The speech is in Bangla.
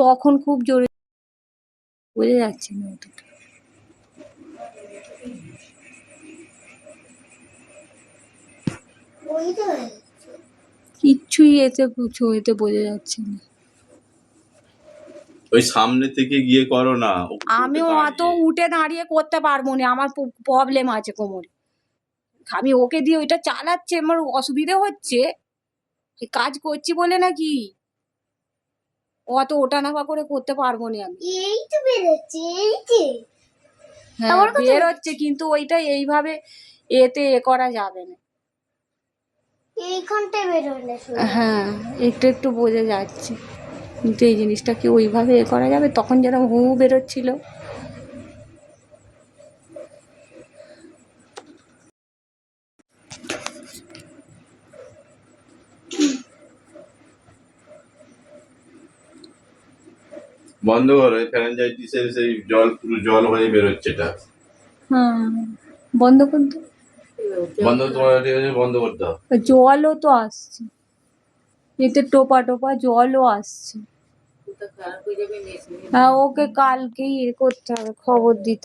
তখন খুব জোরে বোঝা যাচ্ছে না অতটা। কিচ্ছুই এতে ছবিতে বোঝা যাচ্ছে না। ওই সামনে থেকে গিয়ে করো না। আমি অত উঠে দাঁড়িয়ে করতে পারবো না, আমার প্রবলেম আছে কোমরে। আমি ওকে দিয়ে ওইটা চালাচ্ছি, আমার অসুবিধা হচ্ছে, কাজ করছি বলে নাকি অত ওঠা নামা করে করতে পারবো না আমি। এই তো বেরোচ্ছে, এই যে হ্যাঁ বেরোচ্ছে, কিন্তু ওইটা এইভাবে এতে করা যাবে না। এইখানটায় বেরোলে হ্যাঁ একটু একটু বোঝা যাচ্ছে, কিন্তু এই জিনিসটা কি ওইভাবে করা যাবে? তখন যেরকম হু বেরোচ্ছিল। বন্ধ করো, ফ্যারেঞ্জাইটিসের সেই জল পুরো জল হয়ে বেরোচ্ছে এটা। হ্যাঁ বন্ধ করতে, বন্ধ তোমার ঠিক আছে, বন্ধ করতে হবে। জলও তো আসছে এতে, টোপা টোপা জলও আসছে। হ্যাঁ ওকে কালকেই করতে হবে, খবর দিতে।